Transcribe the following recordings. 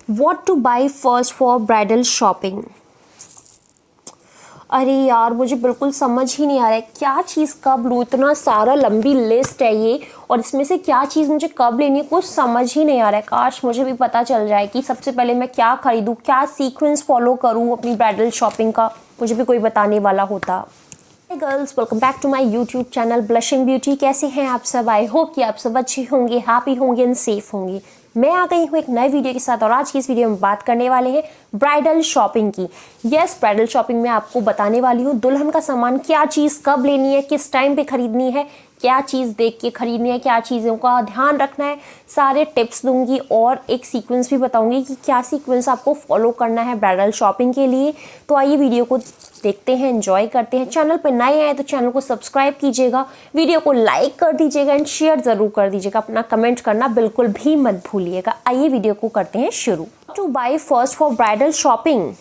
What two by first for bridal shopping. अरे यार, मुझे बिल्कुल समझ ही नहीं आ रहा है क्या चीज़ कब लूँ। इतना सारा लंबी लिस्ट है ये, और इसमें से क्या चीज़ मुझे कब लेनी है कुछ समझ ही नहीं आ रहा है। काश मुझे भी पता चल जाए कि सबसे पहले मैं क्या खरीदूँ, क्या सीक्वेंस फॉलो करूँ अपनी ब्राइडल शॉपिंग का। मुझे भी कोई बताने वाला होता। Girls, welcome back to my YouTube channel blushing beauty. कैसे हैं आप सब? आई होप कि आप सब अच्छे होंगे, हैप्पी होंगे एंड सेफ होंगे। मैं आ गई हूँ एक नए वीडियो के साथ, और आज की इस वीडियो में बात करने वाले हैं ब्राइडल शॉपिंग की। यस, ब्राइडल शॉपिंग में आपको बताने वाली हूँ दुल्हन का सामान, क्या चीज़ कब लेनी है, किस टाइम पे खरीदनी है, क्या चीज़ देख के खरीदनी है, क्या चीज़ों का ध्यान रखना है, सारे टिप्स दूंगी और एक सीक्वेंस भी बताऊंगी कि क्या सीक्वेंस आपको फॉलो करना है ब्राइडल शॉपिंग के लिए। तो आइए वीडियो को देखते हैं, एंजॉय करते हैं। चैनल पर नए आए तो चैनल को सब्सक्राइब कीजिएगा, वीडियो को लाइक कर दीजिएगा एंड शेयर ज़रूर कर दीजिएगा। अपना कमेंट करना बिल्कुल भी मत भूलिएगा। आइए वीडियो को करते हैं शुरू। Two by first for bridal shopping.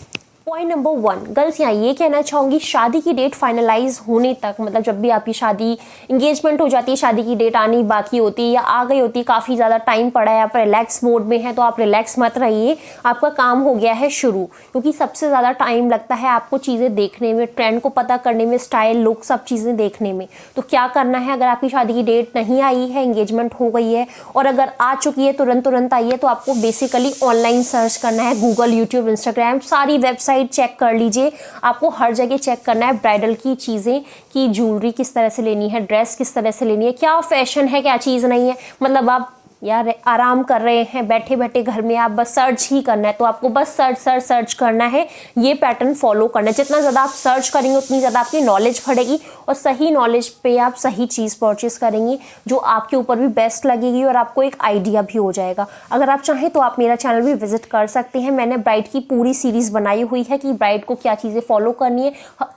Point number 1, girls यहाँ ये कहना चाहूँगी, शादी की डेट फाइनलाइज होने तक, मतलब जब भी आपकी शादी इंगेजमेंट हो जाती है, शादी की डेट आनी बाकी होती है या आ गई होती है, काफ़ी ज़्यादा टाइम पड़ा है, आप रिलैक्स मोड में हैं, तो आप रिलैक्स मत रहिए, आपका काम हो गया है शुरू। क्योंकि सबसे ज़्यादा टाइम लगता है आपको चीज़ें देखने में, ट्रेंड को पता करने में, स्टाइल, लुक, सब चीज़ें देखने में। तो क्या करना है, अगर आपकी शादी की डेट नहीं आई है, इंगेजमेंट हो गई है, और अगर आ चुकी है तुरंत आई है, तो आपको बेसिकली ऑनलाइन सर्च करना है, गूगल, यूट्यूब, इंस्टाग्राम, सारी वेबसाइट चेक कर लीजिए। आपको हर जगह चेक करना है ब्राइडल की चीज़ें, कि ज्वेलरी किस तरह से लेनी है, ड्रेस किस तरह से लेनी है, क्या फैशन है, क्या चीज़ नहीं है। मतलब आप यार आराम कर रहे हैं बैठे बैठे घर में, आप बस सर्च ही करना है, तो आपको बस सर्च करना है, ये पैटर्न फॉलो करना है। जितना ज़्यादा आप सर्च करेंगे उतनी ज़्यादा आपकी नॉलेज बढ़ेगी, और सही नॉलेज पे आप सही चीज़ परचेस करेंगे जो आपके ऊपर भी बेस्ट लगेगी, और आपको एक आइडिया भी हो जाएगा। अगर आप चाहें तो आप मेरा चैनल भी विजिट कर सकते हैं। मैंने ब्राइड की पूरी सीरीज़ बनाई हुई है कि ब्राइड को क्या चीज़ें फॉलो करनी है।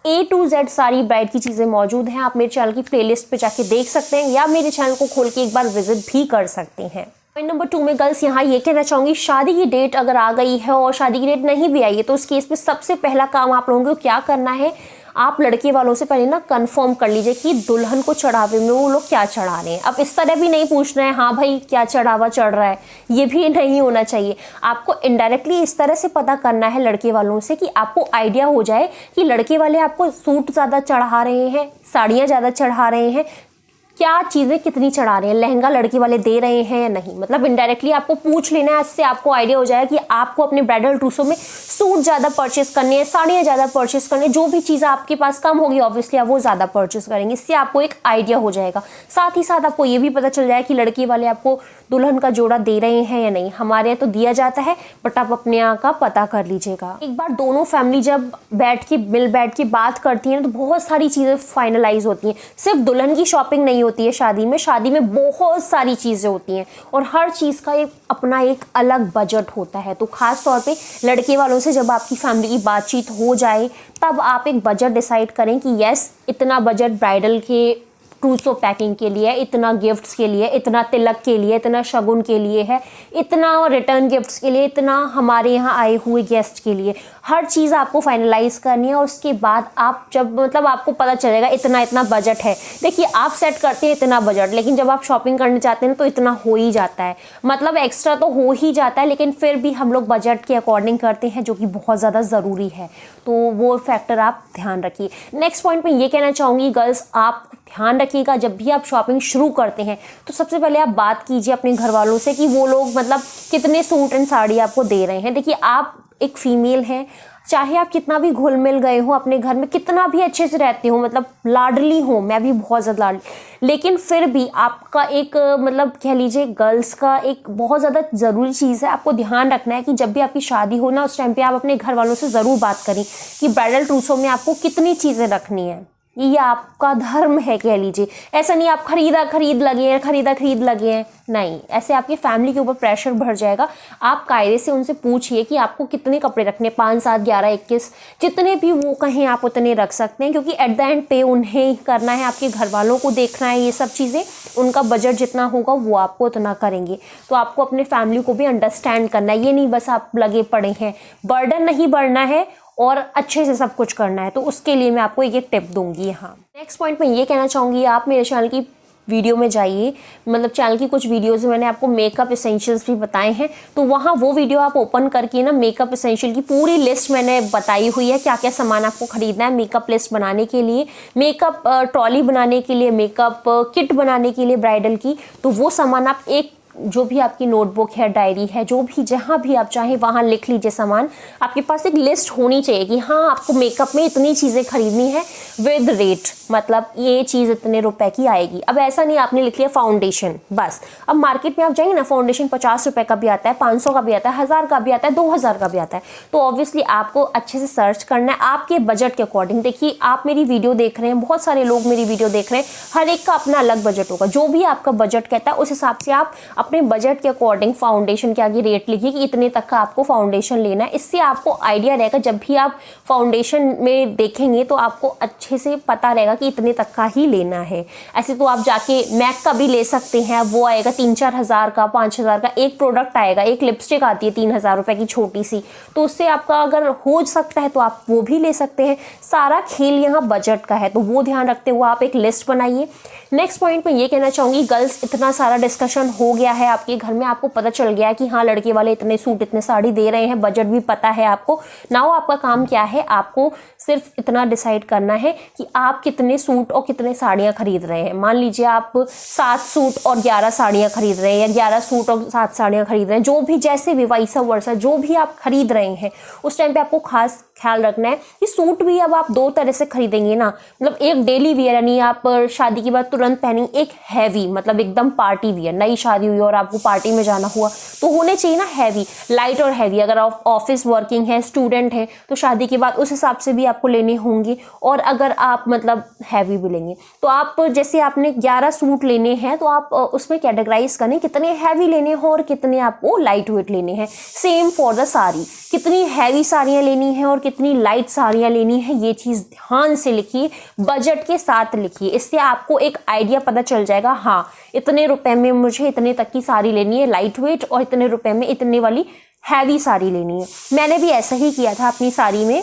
A to Z सारी ब्राइड की चीज़ें मौजूद हैं। आप मेरे चैनल की प्लेलिस्ट पे जाके देख सकते हैं, या मेरे चैनल को खोल के एक बार विजिट भी कर सकते हैं। पॉइंट नंबर 2 में गर्ल्स यहाँ ये कहना चाहूँगी, शादी की डेट अगर आ गई है और शादी की डेट नहीं भी आई है, तो उस केस में सबसे पहला काम आप लोगों को क्या करना है, आप लड़के वालों से पहले ना कंफर्म कर लीजिए कि दुल्हन को चढ़ावे में वो लोग क्या चढ़ा रहे हैं। अब इस तरह भी नहीं पूछना है, हाँ भाई क्या चढ़ावा चढ़ रहा है, ये भी नहीं होना चाहिए। आपको इनडायरेक्टली इस तरह से पता करना है लड़के वालों से कि आपको आइडिया हो जाए कि लड़के वाले आपको सूट ज़्यादा चढ़ा रहे हैं, साड़ियाँ ज़्यादा चढ़ा रहे हैं, क्या चीज़ें कितनी चढ़ा रहे हैं, लहंगा लड़की वाले दे रहे हैं या नहीं। मतलब इनडायरेक्टली आपको पूछ लेना है, इससे आपको आइडिया हो जाएगा कि आपको अपने ब्राइडल ट्रूसों में सूट ज़्यादा परचेस करनी है, साड़ियाँ ज़्यादा परचेस करनी है। जो भी चीज़ आपके पास कम होगी ऑब्वियसली आप वो ज़्यादा परचेस करेंगे, इससे आपको एक आइडिया हो जाएगा। साथ ही साथ आपको ये भी पता चल जाएगा कि लड़की वाले आपको दुल्हन का जोड़ा दे रहे हैं या नहीं। हमारे यहाँ तो दिया जाता है, बट आप अपने यहाँ का पता कर लीजिएगा। एक बार दोनों फैमिली जब बैठ के बात करती हैं तो बहुत सारी चीज़ें फाइनलाइज होती हैं। सिर्फ दुल्हन की शॉपिंग नहीं होती है शादी में बहुत सारी चीज़ें होती हैं, और हर चीज़ का अपना एक अलग बजट होता है। तो खास तौर पे लड़के वालों से जब आपकी फैमिली की बातचीत हो जाए, तब आप एक बजट डिसाइड करें कि यस, इतना बजट ब्राइडल के ट्रूसो पैकिंग के लिए, इतना गिफ्ट्स के लिए, इतना तिलक के लिए, इतना शगुन के लिए है, इतना रिटर्न गिफ्ट्स के लिए, इतना हमारे यहाँ आए हुए गेस्ट के लिए। हर चीज़ आपको फाइनलाइज करनी है, और उसके बाद आप जब मतलब आपको पता चलेगा इतना बजट है। देखिए, आप सेट करते हैं इतना बजट, लेकिन जब आप शॉपिंग करने जाते हैं तो इतना हो ही जाता है, मतलब एक्स्ट्रा तो हो ही जाता है, लेकिन फिर भी हम लोग बजट के अकॉर्डिंग करते हैं, जो कि बहुत ज़्यादा ज़रूरी है। तो वो फैक्टर आप ध्यान रखिए। नेक्स्ट पॉइंट में ये कहना चाहूँगी गर्ल्स, आप ध्यान रखिएगा जब भी आप शॉपिंग शुरू करते हैं तो सबसे पहले आप बात कीजिए अपने घर वालों से कि वो लोग मतलब कितने सूट एंड साड़ी आपको दे रहे हैं। देखिए, आप एक फीमेल हैं, चाहे आप कितना भी घुल मिल गए हो अपने घर में, कितना भी अच्छे से रहते हो, मतलब लाडली हो, मैं भी बहुत ज़्यादा लाडली, लेकिन फिर भी आपका एक मतलब कह लीजिए गर्ल्स का एक बहुत ज़्यादा ज़रूरी चीज़ है, आपको ध्यान रखना है कि जब भी आपकी शादी हो ना, उस टाइम पे आप अपने घर वालों से ज़रूर बात करें कि ब्राइडल ट्रूसों में आपको कितनी चीज़ें रखनी है। ये आपका धर्म है कह लीजिए। ऐसा नहीं आप खरीद लगे हैं, नहीं, ऐसे आपकी फैमिली के ऊपर प्रेशर बढ़ जाएगा। आप कायदे से उनसे पूछिए कि आपको कितने कपड़े रखने, 5, 7, 11, 21, जितने भी वो कहें आप उतने रख सकते हैं, क्योंकि एट द एंड पे उन्हें ही करना है, आपके घर वालों को देखना है। ये सब चीज़ें, उनका बजट जितना होगा वो आपको उतना करेंगे। तो आपको अपने फैमिली को भी अंडरस्टैंड करना है, ये नहीं बस आप लगे पड़े हैं, बर्डन नहीं बढ़ना है और अच्छे से सब कुछ करना है। तो उसके लिए मैं आपको एक टिप दूंगी यहाँ। नेक्स्ट पॉइंट में ये कहना चाहूँगी, आप मेरे चैनल की वीडियो में जाइए, मतलब चैनल की कुछ वीडियोस में मैंने आपको मेकअप एसेंशियल्स भी बताए हैं, तो वहाँ वो वीडियो आप ओपन करके ना मेकअप एसेंशियल की पूरी लिस्ट मैंने बताई हुई है, क्या क्या सामान आपको खरीदना है मेकअप लिस्ट बनाने के लिए, मेकअप ट्रॉली बनाने के लिए, मेकअप किट बनाने के लिए ब्राइडल की। तो वो सामान आप एक जो भी आपकी नोटबुक है, डायरी है, जो भी जहाँ भी आप चाहें वहाँ लिख लीजिए सामान। आपके पास एक लिस्ट होनी चाहिए कि हाँ आपको मेकअप में इतनी चीज़ें खरीदनी है विद रेट, मतलब ये चीज़ इतने रुपए की आएगी। अब ऐसा नहीं आपने लिख लिया फाउंडेशन बस। अब मार्केट में आप जाएंगे ना, फाउंडेशन 50 रुपये का भी आता है, 500 का भी आता है, 1000 का भी आता है, 2000 का भी आता है। तो ऑब्वियसली आपको अच्छे से सर्च करना है आपके बजट के अकॉर्डिंग। देखिए आप मेरी वीडियो देख रहे हैं, बहुत सारे लोग मेरी वीडियो देख रहे हैं, हर एक का अपना अलग बजट होगा। जो भी आपका बजट कहता है उस हिसाब से आप अपने बजट के अकॉर्डिंग फाउंडेशन के आगे रेट लिखिए कि इतने तक का आपको फाउंडेशन लेना है। इससे आपको आइडिया रहेगा, जब भी आप फाउंडेशन में देखेंगे तो आपको अच्छे से पता रहेगा कि इतने तक का ही लेना है। ऐसे तो आप जाके मैक का भी ले सकते हैं, वो आएगा 3-4 हज़ार का, 5 हज़ार का एक प्रोडक्ट आएगा। एक लिपस्टिक आती है 3000 रुपये की छोटी सी, तो उससे आपका अगर हो सकता है तो आप वो भी ले सकते हैं। सारा खेल यहाँ बजट का है, तो वो ध्यान रखते हुए आप एक लिस्ट बनाइए। नेक्स्ट पॉइंट में ये कहना चाहूँगी, गर्ल्स इतना सारा डिस्कशन हो गया है आपके घर में, आपको पता चल गया है कि हाँ लड़के वाले इतने सूट इतने साड़ी दे रहे हैं, बजट भी पता है आपको। नाउ आपका काम क्या है, आपको सिर्फ इतना डिसाइड करना है कि आप कितने सूट और कितने साड़ियाँ खरीद रहे हैं। मान लीजिए आप 7 सूट और 11 साड़ियाँ खरीद रहे हैं, या 11 सूट और 7 साड़ियाँ खरीद रहे हैं, जो भी जैसे भी वैसा वर्षा जो भी आप खरीद रहे हैं, उस टाइम पे आपको खास ख्याल रखना है कि सूट भी अब आप 2 तरह से खरीदेंगे ना। मतलब एक डेली वियर यानी आप शादी के बाद तुरंत पहनेंगे, एक हैवी मतलब एकदम पार्टी वियर, नई शादी हुई और आपको पार्टी में जाना हुआ तो होने चाहिए ना हैवी, लाइट और हैवी। अगर आप ऑफिस वर्किंग है, स्टूडेंट है, तो शादी के बाद उस हिसाब से भी आपको लेने होंगे। और अगर आप मतलब हैवी भी लेंगे तो आप जैसे आपने 11 सूट लेने हैं तो आप उसमें कैटेगराइज करें कितने हैवी लेने हैं और कितने आपको लाइट वेट लेने हैं। सेम फॉर द साड़ी, कितनी हैवी साड़ियाँ लेनी है और कितनी लाइट साड़ियाँ लेनी है, ये चीज़ ध्यान से लिखिए, बजट के साथ लिखिए। इससे आपको एक आइडिया पता चल जाएगा, हाँ इतने रुपए में मुझे इतने तक की साड़ी लेनी है लाइट वेट, और इतने रुपए में इतने वाली हैवी साड़ी लेनी है। मैंने भी ऐसा ही किया था अपनी साड़ी में।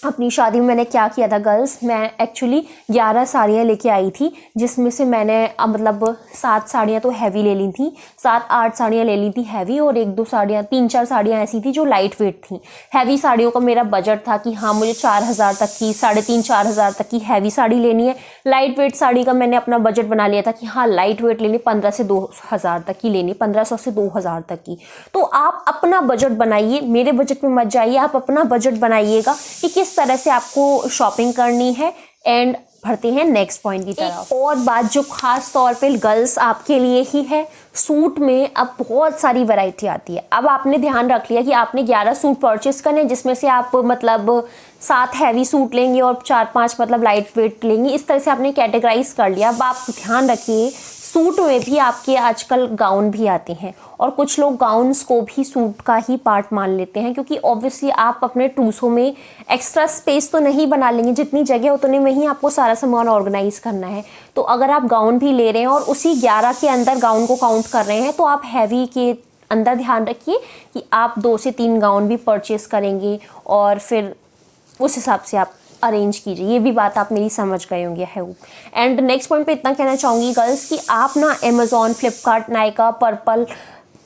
अपनी शादी में मैंने क्या किया था गर्ल्स, मैं एक्चुअली 11 साड़ियाँ लेके आई थी, जिसमें से मैंने मतलब 7 साड़ियाँ तो हैवी ले ली थी, 7-8 साड़ियाँ ले ली थी हैवी, और 1-2 साड़ियाँ 3-4 साड़ियाँ ऐसी थी जो लाइट वेट थी। हैवी साड़ियों का मेरा बजट था कि हाँ मुझे 4000 तक की, 3,500-4,000 तक की हैवी साड़ी लेनी है। लाइट वेट साड़ी का मैंने अपना बजट बना लिया था कि हाँ लाइट वेट लेनी 15 से 2000 तक की लेनी, 1500 से 2000 तक की। तो आप अपना बजट बनाइए, मेरे बजट में मत जाइए, आप अपना बजट बनाइएगा कि किस तरह से आपको शॉपिंग करनी है। एंड बढ़ते हैं नेक्स्ट पॉइंट की तरफ। और बात जो खास तौर पे गर्ल्स आपके लिए ही है, सूट में अब बहुत सारी वैरायटी आती है। अब आपने ध्यान रख लिया कि आपने 11 सूट परचेस करने, जिसमें से आप मतलब 7 हैवी सूट लेंगे और 4-5 मतलब लाइट वेट लेंगे। इस तरह से आपने कैटेगराइज कर लिया। अब आप ध्यान रखिए, सूट में भी आपके आजकल गाउन भी आते हैं, और कुछ लोग गाउन्स को भी सूट का ही पार्ट मान लेते हैं, क्योंकि ऑब्वियसली आप अपने ट्रूसों में एक्स्ट्रा स्पेस तो नहीं बना लेंगे, जितनी जगह उतने में ही आपको सारा सामान ऑर्गेनाइज करना है। तो अगर आप गाउन भी ले रहे हैं और उसी 11 के अंदर गाउन को काउंट कर रहे हैं, तो आप हैवी के अंदर ध्यान रखिए कि आप 2 से 3 गाउन भी परचेस करेंगे, और फिर उस हिसाब से आप अरेंज कीजिए। ये भी बात आप मेरी समझ गए होंगे है। एंड नेक्स्ट पॉइंट पे इतना कहना चाहूँगी गर्ल्स कि आप ना अमेज़ॉन, फ्लिपकार्ट, नायका, पर्पल,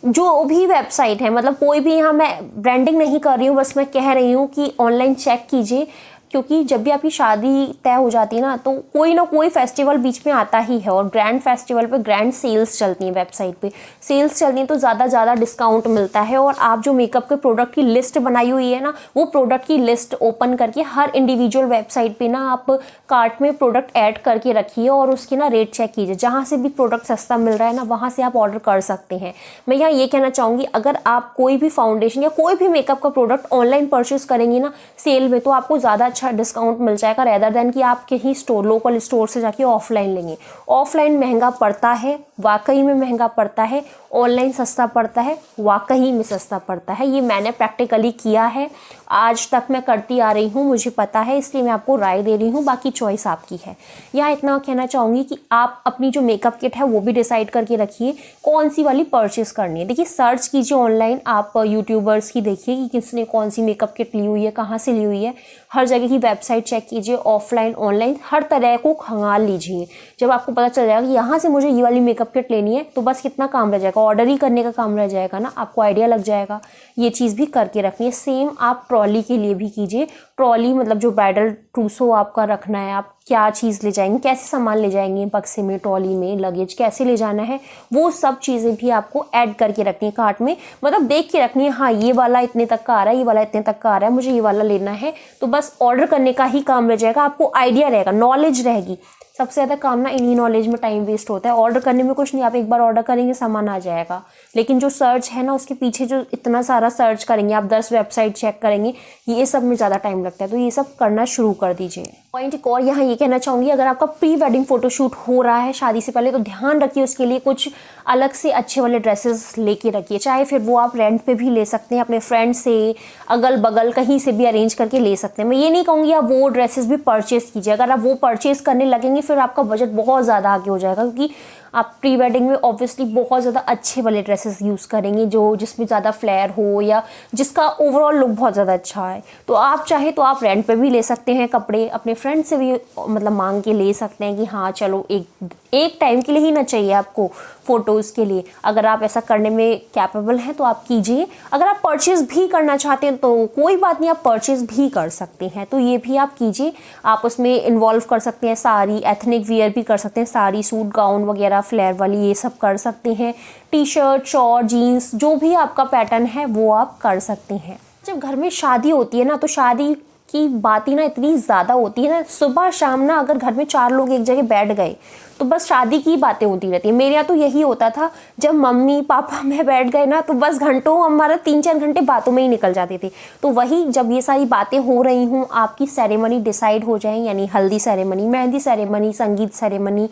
जो भी वेबसाइट है, मतलब कोई भी, यहाँ मैं ब्रांडिंग नहीं कर रही हूँ, बस मैं कह रही हूँ कि ऑनलाइन चेक कीजिए, क्योंकि जब भी आपकी शादी तय हो जाती है ना, तो कोई ना कोई फेस्टिवल बीच में आता ही है, और ग्रैंड फेस्टिवल पे ग्रैंड सेल्स चलती हैं, वेबसाइट पे सेल्स चलती हैं, तो ज़्यादा डिस्काउंट मिलता है। और आप जो मेकअप के प्रोडक्ट की लिस्ट बनाई हुई है ना, वो प्रोडक्ट की लिस्ट ओपन करके हर इंडिविजुअल वेबसाइट पे ना आप कार्ट में प्रोडक्ट ऐड करके रखिए, और उसकी ना रेट चेक कीजिए। जहाँ से भी प्रोडक्ट सस्ता मिल रहा है ना, वहाँ से आप ऑर्डर कर सकते हैं। मैं यहाँ ये कहना चाहूँगी, अगर आप कोई भी फाउंडेशन या कोई भी मेकअप का प्रोडक्ट ऑनलाइन परचेस करेंगी ना सेल में, तो आपको ज़्यादा अच्छा डिस्काउंट मिल जाएगा, रेदर देन कि आप कहीं स्टोर, लोकल स्टोर से जाके ऑफलाइन लेंगे। ऑफलाइन महंगा पड़ता है, वाकई में महंगा पड़ता है। ऑनलाइन सस्ता पड़ता है, वाकई में सस्ता पड़ता है। ये मैंने प्रैक्टिकली किया है, आज तक मैं करती आ रही हूँ, मुझे पता है, इसलिए मैं आपको राय दे रही हूँ, बाकी चॉइस आपकी है। यहाँ इतना कहना चाहूँगी कि आप अपनी जो मेकअप किट है वो भी डिसाइड करके रखिए कौन सी वाली परचेस करनी है। देखिए सर्च कीजिए ऑनलाइन, आप यूट्यूबर्स की देखिए कि किसने कौन सी मेकअप किट ली हुई है, कहाँ से ली हुई है। हर जगह जगह की वेबसाइट चेक कीजिए, ऑफलाइन ऑनलाइन हर तरह को खंगाल लीजिए। जब आपको पता चल जाएगा कि यहाँ से मुझे ये वाली मेकअप किट लेनी है, तो बस कितना काम रह जाएगा, ऑर्डर ही करने का काम रह जाएगा ना, आपको आइडिया लग जाएगा। ये चीज़ भी करके रखनी है। सेम आप ट्रॉली के लिए भी कीजिए। ट्रॉली मतलब जो ब्राइडल ट्रूसो आपका रखना है, आप क्या चीज़ ले जाएंगे, कैसे सामान ले जाएंगे, बक्से में, ट्रॉली में, लगेज कैसे ले जाना है, वो सब चीज़ें भी आपको ऐड करके रखनी है कार्ट में। मतलब देख के रखनी है, हाँ ये वाला इतने तक का आ रहा है, ये वाला इतने तक का आ रहा है, मुझे ये वाला लेना है, तो बस ऑर्डर करने का ही काम रह जाएगा। आपको आइडिया रहेगा, नॉलेज रहेगी। सबसे ज़्यादा काम ना इन्हीं नॉलेज में टाइम वेस्ट होता है। ऑर्डर करने में कुछ नहीं, आप एक बार ऑर्डर करेंगे सामान आ जाएगा, लेकिन जो सर्च है ना उसके पीछे जो इतना सारा सर्च करेंगे आप, 10 वेबसाइट चेक करेंगे, ये सब में ज़्यादा टाइम लगता है। तो ये सब करना शुरू कर दीजिए। पॉइंट एक और यहाँ ये कहना चाहूँगी, अगर आपका प्री वेडिंग फोटोशूट हो रहा है शादी से पहले, तो ध्यान रखिए उसके लिए कुछ अलग से अच्छे वाले ड्रेसेस लेके रखिए। चाहे फिर वो आप रेंट पे भी ले सकते हैं, अपने फ्रेंड से, अगल बगल कहीं से भी अरेंज करके ले सकते हैं। मैं ये नहीं कहूँगी आप वो ड्रेसेस भी परचेज़ कीजिए। अगर आप वो परचेज़ करने लगेंगे फिर आपका बजट बहुत ज़्यादा आगे हो जाएगा, क्योंकि आप प्री वेडिंग में ऑब्वियसली बहुत ज़्यादा अच्छे वाले ड्रेसेस यूज़ करेंगे, जो जिसमें ज़्यादा फ्लेयर हो या जिसका ओवरऑल लुक बहुत ज़्यादा अच्छा है। तो आप चाहे तो आप रेंट पे भी ले सकते हैं कपड़े, अपने फ्रेंड से भी मतलब मांग के ले सकते हैं कि हाँ चलो एक टाइम के लिए ही ना चाहिए आपको फ़ोटोज़ के लिए। अगर आप ऐसा करने में कैपेबल हैं तो आप कीजिए। अगर आप परचेज़ भी करना चाहते हैं तो कोई बात नहीं, आप परचेज़ भी कर सकते हैं, तो ये भी आप कीजिए। आप उसमें इन्वॉल्व कर सकते हैं साड़ी, एथनिक वियर भी कर सकते हैं, साड़ी, सूट, गाउन वगैरह फ्लेयर वाली ये सब कर सकते हैं। टी शर्ट, शॉर्ट, जीन्स, जो भी आपका पैटर्न है वो आप कर सकते हैं। जब घर में शादी होती है ना, तो शादी की बात ही ना इतनी ज़्यादा होती है ना, सुबह शाम ना अगर घर में 4 लोग एक जगह बैठ गए तो बस शादी की बातें होती रहती है। मेरे यहाँ तो यही होता था, जब मम्मी पापा मैं बैठ गए ना, तो बस घंटों हमारा 3-4 घंटे बातों में ही निकल जाते थे। तो वही जब ये सारी बातें हो रही हूँ, आपकी सेरेमनी डिसाइड हो जाए, यानी हल्दी सेरेमनी, मेहंदी सेरेमनी, संगीत सेरेमनी,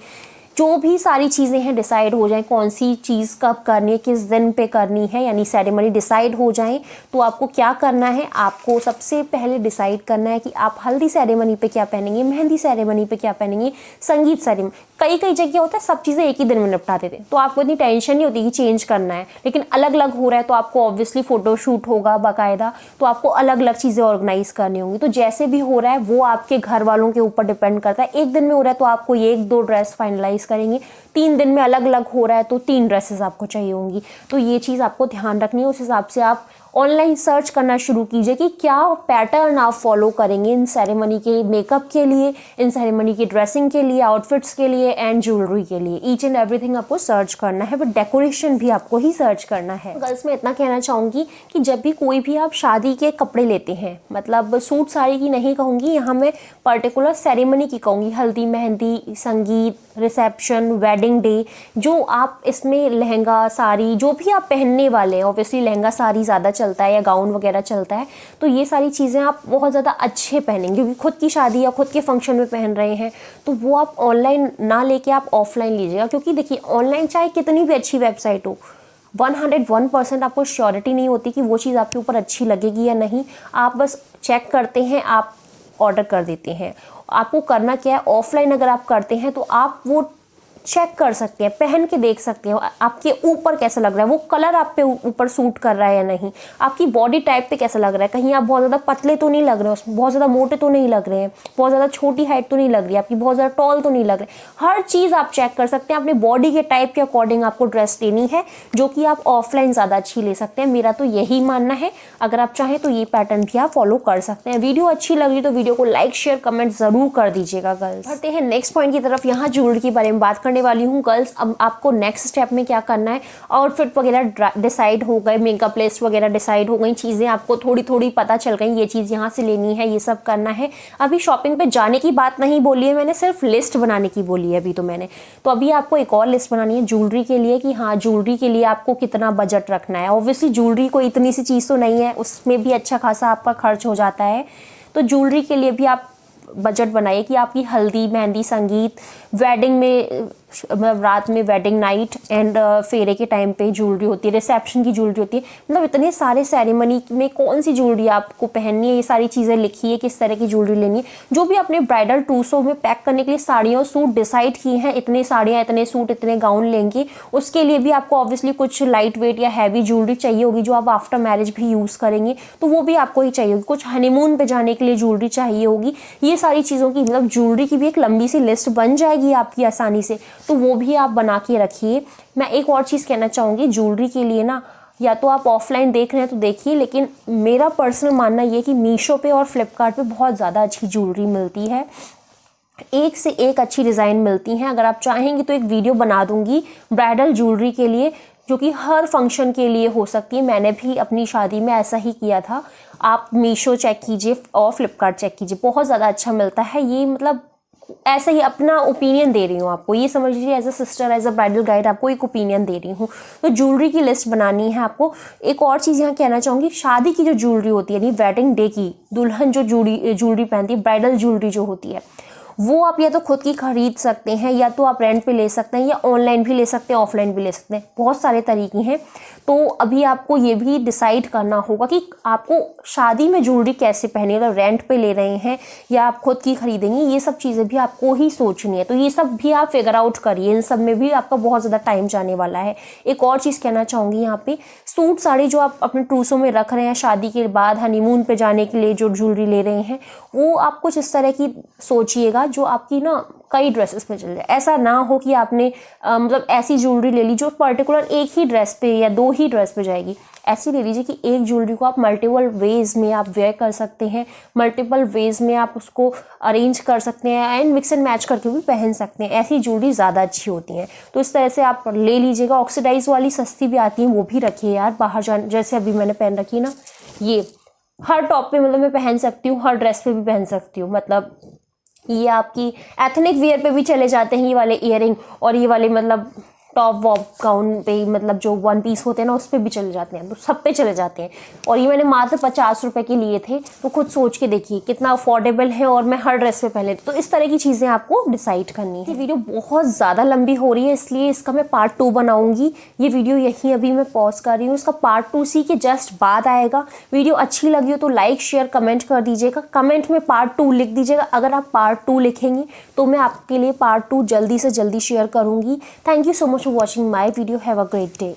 जो भी सारी चीज़ें हैं डिसाइड हो जाएं, कौन सी चीज़ कब करनी है, किस दिन पे करनी है, यानी सेरेमनी डिसाइड हो जाएं, तो आपको क्या करना है, आपको सबसे पहले डिसाइड करना है कि आप हल्दी सेरेमनी पे क्या पहनेंगे, मेहंदी सेरेमनी पे क्या पहनेंगे, संगीत सेरेमनी। कई जगह होता है सब चीज़ें एक ही दिन में निपटा देते हैं, तो आपको इतनी टेंशन नहीं होती कि चेंज करना है। लेकिन अलग अलग हो रहा है तो आपको ऑब्वियसली फ़ोटो शूट होगा बाकायदा, तो आपको अलग अलग चीज़ें ऑर्गेनाइज़ करनी होंगी। तो जैसे भी हो रहा है वो आपके घर वालों के ऊपर डिपेंड करता है। एक दिन में हो रहा है तो आपको ये 1-2 ड्रेस फाइनलाइज करेंगे, 3 दिन में अलग अलग हो रहा है तो 3 ड्रेसेस आपको चाहिए होंगी। तो ये चीज़ आपको ध्यान रखनी है। उस हिसाब से आप ऑनलाइन सर्च करना शुरू कीजिए कि क्या पैटर्न आप फॉलो करेंगे इन सेरेमनी के मेकअप के लिए, इन सेरेमनी की ड्रेसिंग के लिए, आउटफिट्स के लिए एंड ज्वेलरी के लिए। ईच एंड एवरीथिंग आपको सर्च करना है, बट डेकोरेशन भी आपको ही सर्च करना है। गर्ल्स में इतना कहना चाहूँगी कि जब भी कोई भी आप शादी के कपड़े लेते हैं, मतलब सूट साड़ी की नहीं कहूँगी, यहाँ मैं पर्टिकुलर सेरेमनी की कहूँगी, हल्दी, मेहंदी, संगीत, रिसेप्शन, वेडिंग डे, जो आप इसमें लहंगा, साड़ी, जो भी आप पहनने वाले हैं, ऑब्वियसली लहंगा साड़ी ज़्यादा चलता है या गाउन वगैरह चलता है, तो ये सारी चीज़ें आप बहुत ज़्यादा अच्छे पहनेंगे, क्योंकि खुद की शादी या खुद के फंक्शन में पहन रहे हैं, तो वो आप ऑनलाइन ना लेके आप ऑफलाइन लीजिएगा। क्योंकि देखिए ऑनलाइन चाहे कितनी भी अच्छी वेबसाइट हो, 101% आपको श्योरिटी नहीं होती कि वो चीज़ आपके ऊपर अच्छी लगेगी या नहीं। आप बस चेक करते हैं, आप ऑर्डर कर देते हैं। आपको करना क्या है, ऑफलाइन अगर आप करते हैं तो आप वो चेक कर सकते हैं, पहन के देख सकते हो आपके ऊपर कैसा लग रहा है, वो कलर आप पे ऊपर सूट कर रहा है या नहीं, आपकी बॉडी टाइप पे कैसा लग रहा है, कहीं आप बहुत ज़्यादा पतले तो नहीं लग रहे हो, उसमें बहुत ज़्यादा मोटे तो नहीं लग रहे हैं, बहुत ज़्यादा छोटी हाइट तो नहीं लग रही है आपकी, बहुत ज़्यादा टॉल तो नहीं लग रहे। हर चीज़ आप चेक कर सकते हैं। अपने बॉडी के टाइप के अकॉर्डिंग आपको ड्रेस लेनी है, जो कि आप ऑफलाइन ज़्यादा अच्छी ले सकते हैं। मेरा तो यही मानना है। अगर आप चाहें तो ये पैटर्न भी आप फॉलो कर सकते हैं। वीडियो अच्छी लगी तो वीडियो को लाइक, शेयर, कमेंट ज़रूर कर दीजिएगा गर्ल्स। बढ़ते हैं नेक्स्ट पॉइंट की तरफ। यहाँ ज्वेलरी के बारे में बात करने वाली हूँ गर्ल्स। अब आपको नेक्स्ट स्टेप में क्या करना है, आउटफिट वगैरह डिसाइड हो गए, मेकअप लिस्ट वगैरह डिसाइड हो गई, चीज़ें आपको थोड़ी थोड़ी पता चल गई, ये चीज़ यहाँ से लेनी है, ये सब करना है। अभी शॉपिंग पे जाने की बात नहीं बोली है मैंने, सिर्फ लिस्ट बनाने की बोली है अभी तो मैंने। तो अभी आपको एक और लिस्ट बनानी है ज्वेलरी के लिए, कि हाँ ज्वेलरी के लिए आपको कितना बजट रखना है। ऑब्वियसली ज्वेलरी कोई इतनी सी चीज़ तो नहीं है, उसमें भी अच्छा खासा आपका खर्च हो जाता है। तो ज्वेलरी के लिए भी आप बजट बनाइए कि आपकी हल्दी, मेहंदी, संगीत, वेडिंग में मतलब रात में वेडिंग नाइट एंड फेरे के टाइम पे ज्वेलरी होती है, रिसेप्शन की ज्वेलरी होती है, मतलब इतने सारे सेरेमनी में कौन सी ज्वेलरी आपको पहननी है, ये सारी चीज़ें लिखी है, किस तरह की ज्वेलरी लेनी है। जो भी अपने ब्राइडल ट्रूसो में पैक करने के लिए साड़ियाँ और सूट डिसाइड किए हैं, इतने साड़ियाँ, इतने सूट, इतने गाउन लेंगे, उसके लिए भी आपको ऑब्वियसली कुछ लाइट वेट या हैवी ज्वेलरी चाहिए होगी जो आप आफ्टर मैरिज भी यूज़ करेंगे, तो वो भी आपको ही चाहिए होगी। कुछ हनीमून पे जाने के लिए ज्वेलरी चाहिए होगी। ये सारी चीज़ों की मतलब ज्वेलरी की भी एक लंबी सी लिस्ट बन जाएगी आपकी आसानी से, तो वो भी आप बना के रखिए। मैं एक और चीज़ कहना चाहूँगी ज्वेलरी के लिए ना, या तो आप ऑफलाइन देख रहे हैं तो देखिए, लेकिन मेरा पर्सनल मानना ये कि मीशो पे और फ्लिपकार्ट पे बहुत ज़्यादा अच्छी ज्वेलरी मिलती है, एक से एक अच्छी डिज़ाइन मिलती हैं। अगर आप चाहेंगे तो एक वीडियो बना दूंगी ब्राइडल ज्वेलरी के लिए, जो कि हर फंक्शन के लिए हो सकती है। मैंने भी अपनी शादी में ऐसा ही किया था। आप मीशो चेक कीजिए और फ्लिपकार्ट चेक कीजिए, बहुत ज़्यादा अच्छा मिलता है। ये मतलब ऐसा ही अपना ओपिनियन दे रही हूँ आपको, ये समझ लीजिए as a sister, as a bridal guide आपको एक ओपिनियन दे रही हूँ। तो ज्वेलरी की लिस्ट बनानी है आपको। एक और चीज़ यहाँ कहना चाहूँगी, शादी की जो ज्वेलरी होती है, यानी वेडिंग डे की दुल्हन जो ज्वेलरी पहनती है, ब्राइडल ज्वेलरी जो होती है, वो आप या तो खुद की खरीद सकते हैं, या तो आप रेंट पे ले सकते हैं, या ऑनलाइन भी ले सकते हैं, ऑफलाइन भी ले सकते हैं, बहुत सारे तरीके हैं। तो अभी आपको ये भी डिसाइड करना होगा कि आपको शादी में ज्वेलरी कैसे पहनी है, अगर रेंट पे ले रहे हैं या आप खुद की खरीदेंगे, ये सब चीज़ें भी आपको ही सोचनी है। तो ये सब भी आप फिगर आउट करिए, इन सब में भी आपका बहुत ज़्यादा टाइम जाने वाला है। एक और चीज़ कहना चाहूँगी यहाँ पे, सूट साड़ी जो आप अपने ट्रूसो में रख रहे हैं शादी के बाद हनीमून पे जाने के लिए जो ज्वेलरी ले रहे हैं, वो आप कुछ इस तरह की सोचिएगा जो आपकी ना कई ड्रेसेस में चल जाए। ऐसा ना हो कि आपने मतलब ऐसी ज्वेलरी ले ली जो पर्टिकुलर एक ही ड्रेस पे या दो ही ड्रेस पे जाएगी। ऐसी ले लीजिए कि एक ज्वेलरी को आप मल्टीपल वेज में आप वेयर कर सकते हैं, मल्टीपल वेज में आप उसको अरेंज कर सकते हैं एंड मिक्स एंड मैच करके भी पहन सकते हैं। ऐसी ज्वेलरी ज़्यादा अच्छी होती हैं, तो इस तरह से आप ले लीजिएगा। ऑक्सीडाइज वाली सस्ती भी आती हैं, वो भी रखिए यार बाहर जाने, जैसे अभी मैंने पहन रखी है ना, ये हर टॉप पे मतलब मैं पहन सकती हूँ, हर ड्रेस पे भी पहन सकती हूँ। मतलब ये आपकी एथनिक वियर पे भी चले जाते हैं ये वाले इयररिंग, और ये वाले मतलब टॉप वॉप गाउन पे, मतलब जो वन पीस होते हैं ना, उस पर भी चले जाते हैं, तो सब पे चले जाते हैं। और ये मैंने मात्र 50 रुपए के लिए थे, तो खुद सोच के देखिए कितना अफोर्डेबल है, और मैं हर ड्रेस पे पहले, तो इस तरह की चीज़ें आपको डिसाइड करनी है। ये वीडियो बहुत ज़्यादा लंबी हो रही है, इसलिए इसका मैं पार्ट 2 बनाऊंगी। ये वीडियो यहीं अभी मैं पॉज कर रही हूँ, इसका पार्ट 2 सी के जस्ट बाद आएगा। वीडियो अच्छी लगी हो तो लाइक शेयर कमेंट कर दीजिएगा, कमेंट में पार्ट 2 लिख दीजिएगा। अगर आप पार्ट 2 लिखेंगे तो मैं आपके लिए पार्ट 2 जल्दी से जल्दी शेयर करूँगी। Thank you so much for watching my video. Have a great day.